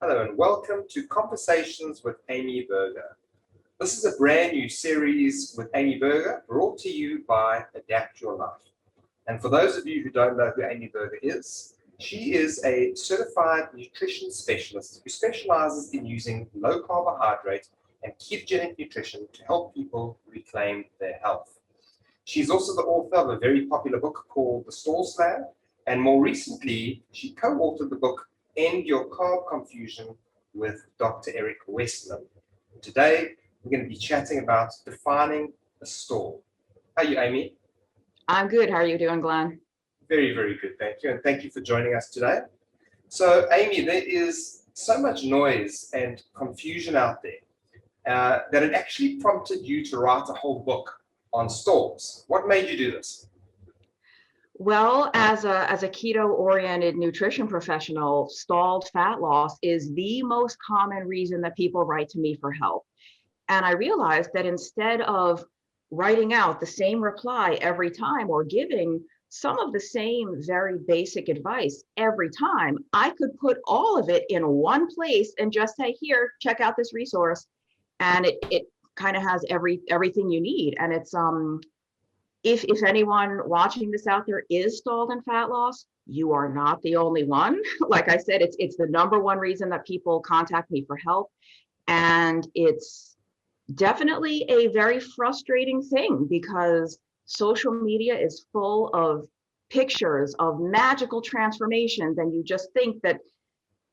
Hello and welcome to Conversations with Amy Berger. This is a brand new series with Amy Berger brought to you by Adapt Your Life. And for those of you who don't know who Amy Berger is, she is a certified nutrition specialist who specializes in using low carbohydrate and ketogenic nutrition to help people reclaim their health. She's also the author of a very popular book called The Stall Slam, and more recently, she co-authored the book End Your Carb Confusion with Dr. Eric Westman. Today, we're going to be chatting about defining a stall. How are you, Amy? I'm good. How are you doing, Glenn? Very, very good. Thank you. And thank you for joining us today. So, Amy, there is so much noise and confusion out there that it actually prompted you to write a whole book on stalls. What made you do this? Well, as a keto-oriented nutrition professional, stalled fat loss is the most common reason that people write to me for help. And I realized that instead of writing out the same reply every time or giving some of the same very basic advice every time, I could put all of it in one place and just say, here, check out this resource. And it kind of has everything you need. And it's if anyone watching this out there is stalled in fat loss, you are not the only one. Like I said, it's the number one reason that people contact me for help. And it's definitely a very frustrating thing because social media is full of pictures of magical transformations, and you just think that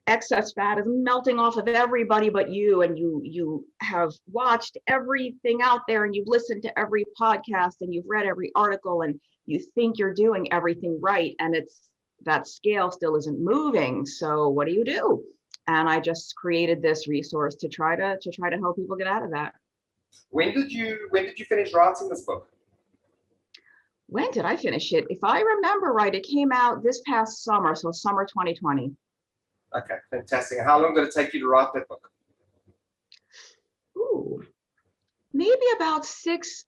excess fat is melting off of everybody but you, and you have watched everything out there, and you've listened to every podcast, and you've read every article, and you think you're doing everything right, and it's that scale still isn't moving. So what do you do? And I just created this resource to try to help people get out of that. When did you finish writing this book? When did I finish it? If I remember right, it came out this past summer, so summer 2020. Okay, fantastic. And how long did it take you to write that book? Ooh, maybe about six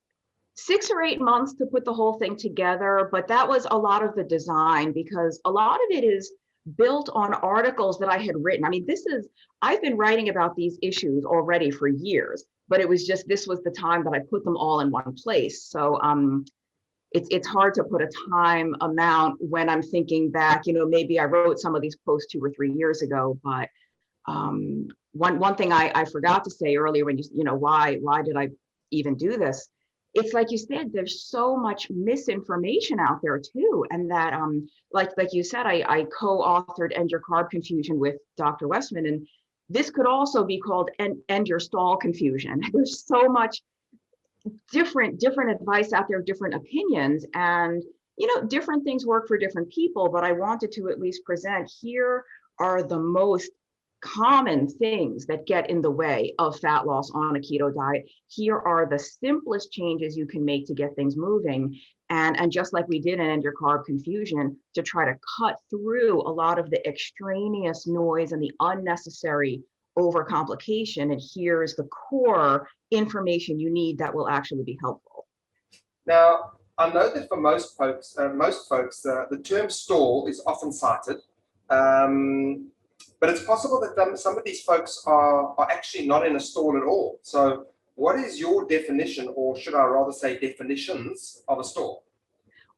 or 8 months to put the whole thing together. But that was a lot of the design because a lot of it is built on articles that I had written. I mean, I've been writing about these issues already for years, but it was just, this was the time that I put them all in one place. So it's hard to put a time amount when I'm thinking back, maybe I wrote some of these posts 2 or 3 years ago, but one thing I forgot to say earlier when why did I even do this? It's like you said, there's so much misinformation out there too. And that, like you said, I co-authored End Your Carb Confusion with Dr. Westman. And this could also be called End Your Stall Confusion. There's so much different advice out there, different opinions, and different things work for different people. But I wanted to at least present, here are the most common things that get in the way of fat loss on a keto diet. Here are the simplest changes you can make to get things moving. And just like we did in End Your Carb Confusion, to try to cut through a lot of the extraneous noise and the unnecessary overcomplication. And here's the core information you need that will actually be helpful. Now, I know that for most folks, the term stall is often cited, but it's possible that some of these folks are actually not in a stall at all. So what is your definition, or should I rather say definitions, of a stall?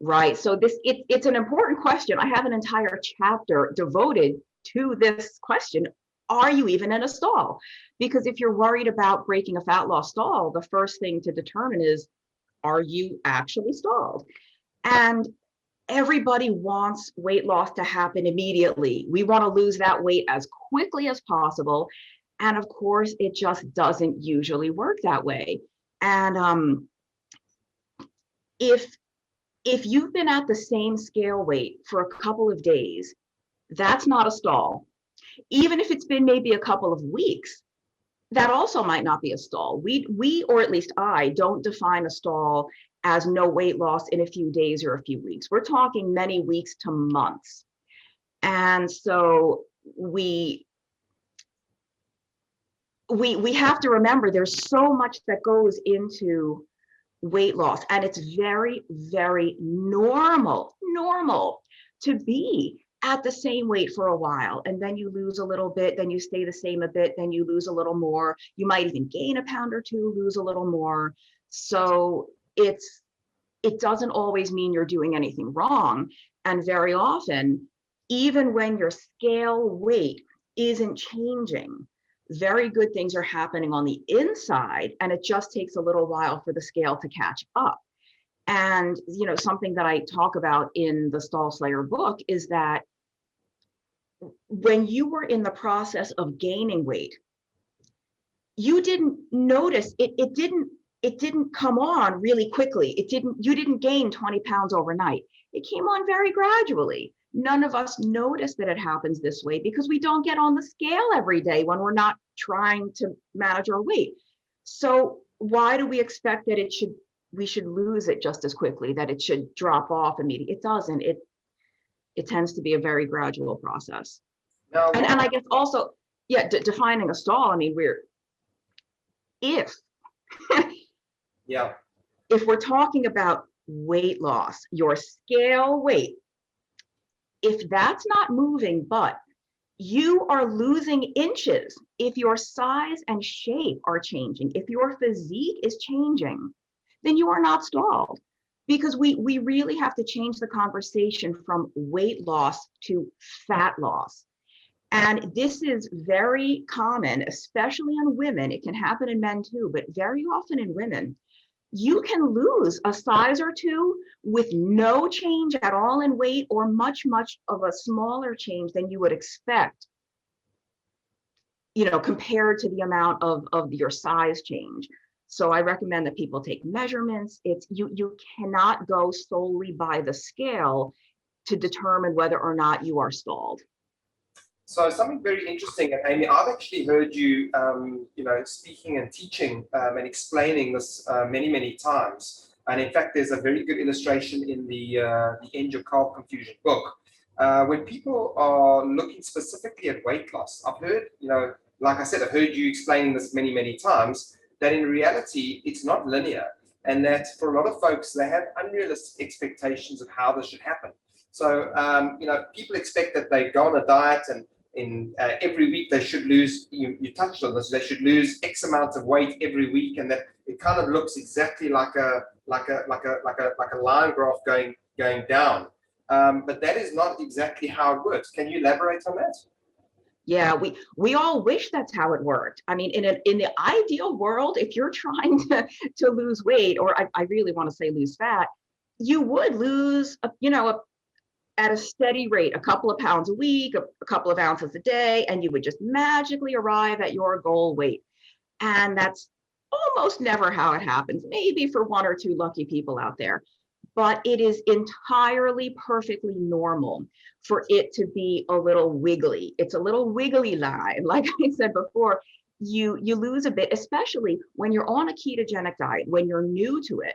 Right. So it's an important question. I have an entire chapter devoted to this question. Are you even in a stall? Because if you're worried about breaking a fat loss stall, the first thing to determine is, are you actually stalled? And everybody wants weight loss to happen immediately. We want to lose that weight as quickly as possible. And of course, it just doesn't usually work that way. And if you've been at the same scale weight for a couple of days, that's not a stall. Even if it's been maybe a couple of weeks, that also might not be a stall. We, or at least I, don't define a stall as no weight loss in a few days or a few weeks. We're talking many weeks to months. And so we have to remember there's so much that goes into weight loss, and it's very, very normal to be at the same weight for a while, and then you lose a little bit, then you stay the same a bit, then you lose a little more. You might even gain a pound or two, lose a little more. So it doesn't always mean you're doing anything wrong. And very often, even when your scale weight isn't changing, very good things are happening on the inside, and it just takes a little while for the scale to catch up. And something that I talk about in the Stall Slayer book is that when you were in the process of gaining weight, you didn't notice it. It didn't come on really quickly. You didn't gain 20 pounds overnight. It came on very gradually. None of us notice that it happens this way because we don't get on the scale every day when we're not trying to manage our weight. So why do we expect that we should lose it just as quickly, that it should drop off immediately? It doesn't. It tends to be a very gradual process. Now, and I guess also, defining a stall, I mean, if yeah, if we're talking about weight loss, your scale weight, if that's not moving, but you are losing inches, if your size and shape are changing, if your physique is changing, then you are not stalled. Because we really have to change the conversation from weight loss to fat loss. And this is very common, especially in women. It can happen in men too, but very often in women. You can lose a size or two with no change at all in weight, or much of a smaller change than you would expect, compared to the amount of your size change. So I recommend that people take measurements. You cannot go solely by the scale to determine whether or not you are stalled. So something very interesting, and Amy, I've actually heard you, speaking and teaching and explaining this many times. And in fact, there's a very good illustration in the End Your Carb Confusion book. When people are looking specifically at weight loss, I've heard, like I said, I've heard you explaining this many times, that in reality, it's not linear. And that for a lot of folks, they have unrealistic expectations of how this should happen. So, people expect that they go on a diet and every week they should lose, you touched on this, they should lose X amount of weight every week, and that it kind of looks exactly like a line graph going down. But that is not exactly how it works. Can you elaborate on that? Yeah, we all wish that's how it worked. I mean, in the ideal world, if you're trying to lose weight, or I really want to say lose fat, you would lose, at a steady rate, a couple of pounds a week, a couple of ounces a day, and you would just magically arrive at your goal weight. And that's almost never how it happens, maybe for one or two lucky people out there. But it is entirely perfectly normal for it to be a little wiggly. It's a little wiggly line. Like I said before, you lose a bit, especially when you're on a ketogenic diet, when you're new to it.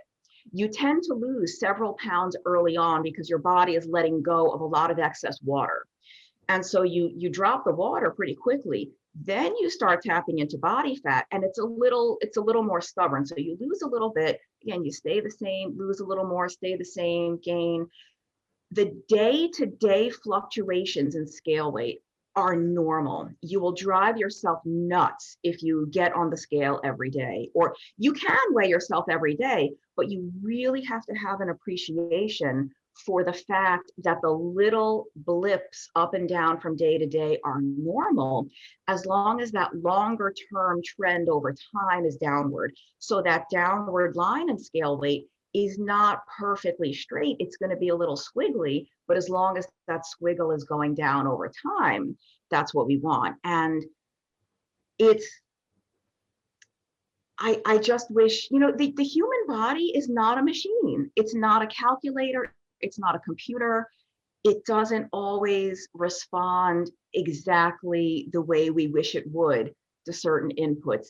You tend to lose several pounds early on because your body is letting go of a lot of excess water. And so you drop the water pretty quickly. Then you start tapping into body fat, and it's a little more stubborn. So you lose a little bit. Again, you stay the same, lose a little more, stay the same, gain. The day-to-day fluctuations in scale weight are normal. You will drive yourself nuts if you get on the scale every day, or you can weigh yourself every day, but you really have to have an appreciation for the fact that the little blips up and down from day to day are normal, as long as that longer term trend over time is downward. So that downward line in scale weight is not perfectly straight. It's going to be a little squiggly, but as long as that squiggle is going down over time, that's what we want. And I just wish, the human body is not a machine. It's not a calculator. It's not a computer. It doesn't always respond exactly the way we wish it would to certain inputs.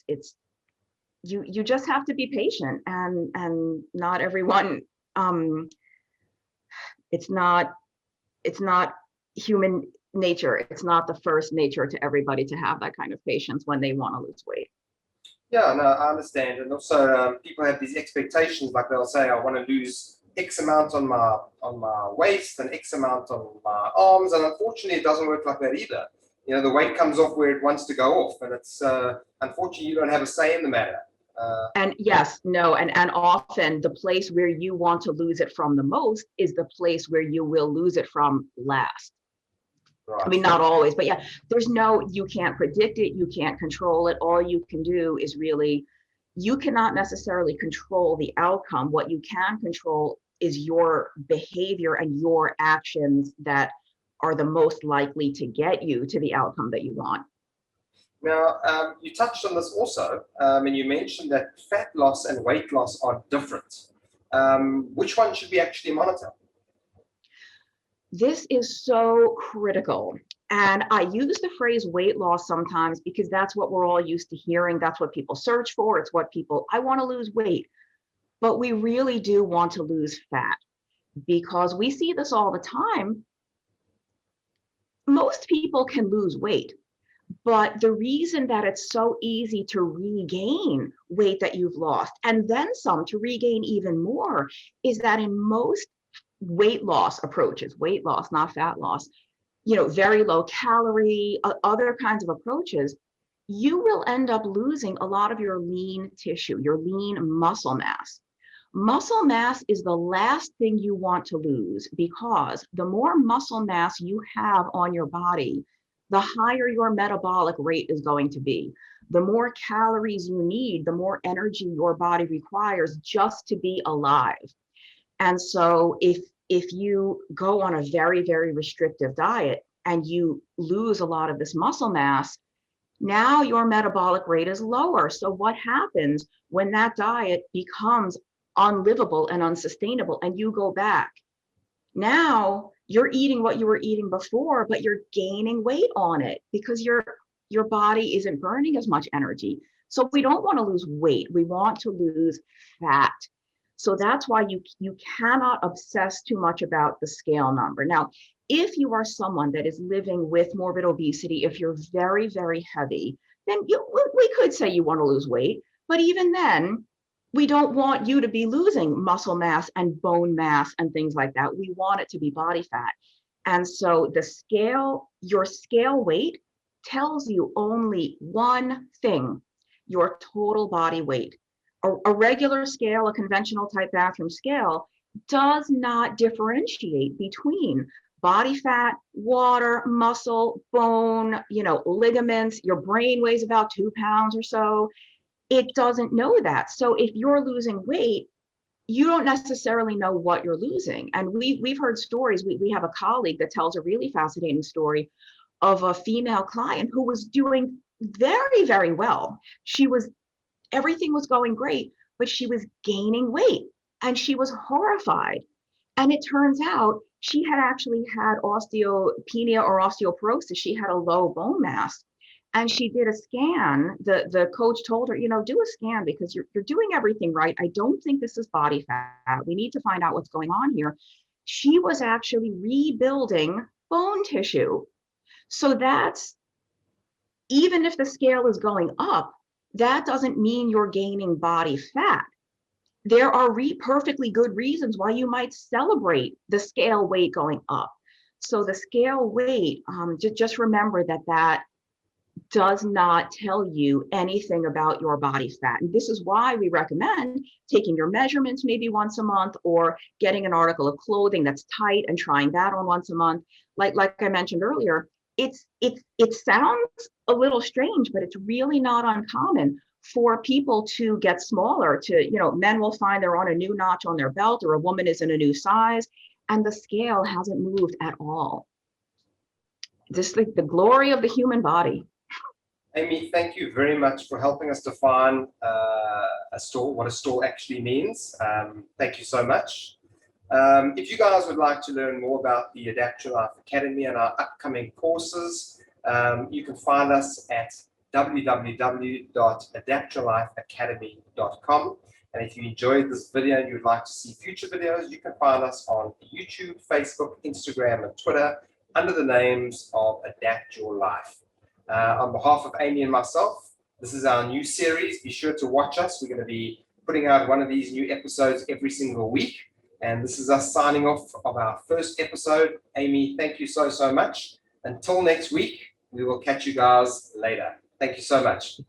You just have to be patient, and not everyone, it's not human nature. It's not the first nature to everybody to have that kind of patience when they want to lose weight. Yeah, no, I understand. And also, people have these expectations, like they'll say, I want to lose X amount on my waist and X amount on my arms, and unfortunately it doesn't work like that either. You know, the weight comes off where it wants to go off, and it's unfortunately you don't have a say in the matter. And yes, no, and often the place where you want to lose it from the most is the place where you will lose it from last. Right. I mean, not always, but yeah, you can't predict it, you can't control it. All you can do is really, you cannot necessarily control the outcome. What you can control is your behavior and your actions that are the most likely to get you to the outcome that you want. Now, you touched on this also, and you mentioned that fat loss and weight loss are different. Which one should we actually monitor? This is so critical. And I use the phrase weight loss sometimes because that's what we're all used to hearing. That's what people search for. It's what I want to lose weight. But we really do want to lose fat because we see this all the time. Most people can lose weight. But the reason that it's so easy to regain weight that you've lost, and then some to regain even more, is that in most weight loss approaches, weight loss, not fat loss, very low calorie, other kinds of approaches, you will end up losing a lot of your lean tissue, your lean muscle mass. Muscle mass is the last thing you want to lose because the more muscle mass you have on your body, the higher your metabolic rate is going to be. The more calories you need, the more energy your body requires just to be alive. And so if you go on a very, very restrictive diet and you lose a lot of this muscle mass, now your metabolic rate is lower. So what happens when that diet becomes unlivable and unsustainable and you go back? Now you're eating what you were eating before, but you're gaining weight on it because your body isn't burning as much energy. So we don't want to lose weight. We want to lose fat. So that's why you cannot obsess too much about the scale number. Now, if you are someone that is living with morbid obesity, if you're very, very heavy, then we could say you want to lose weight. But even then, we don't want you to be losing muscle mass and bone mass and things like that. We want it to be body fat. And so your scale weight tells you only one thing, your total body weight. A regular scale, a conventional type bathroom scale, does not differentiate between body fat, water, muscle, bone, ligaments. Your brain weighs about 2 pounds or so. It doesn't know that. So if you're losing weight, you don't necessarily know what you're losing. And we've heard stories. We have a colleague that tells a really fascinating story of a female client who was doing very, very well. Everything was going great, but she was gaining weight and she was horrified. And it turns out she had actually had osteopenia or osteoporosis. She had a low bone mass. And she did a scan. The coach told her, do a scan because you're doing everything right. I don't think this is body fat. We need to find out what's going on here. She was actually rebuilding bone tissue. So that's, even if the scale is going up, that doesn't mean you're gaining body fat. There are perfectly good reasons why you might celebrate the scale weight going up. So the scale weight, just remember that does not tell you anything about your body fat. And this is why we recommend taking your measurements maybe once a month or getting an article of clothing that's tight and trying that on once a month. Like I mentioned earlier, it sounds a little strange, but it's really not uncommon for people to get smaller, men will find they're on a new notch on their belt or a woman is in a new size and the scale hasn't moved at all. This is the glory of the human body. Amy, thank you very much for helping us define what a stall actually means. Thank you so much. If you guys would like to learn more about the Adapt Your Life Academy and our upcoming courses, you can find us at www.adaptyourlifeacademy.com. And if you enjoyed this video and you'd like to see future videos, you can find us on YouTube, Facebook, Instagram, and Twitter under the names of Adapt Your Life. On behalf of Amy and myself, this is our new series. Be sure to watch us. We're going to be putting out one of these new episodes every single week. And this is us signing off of our first episode. Amy, thank you so much. Until next week, we will catch you guys later. Thank you so much.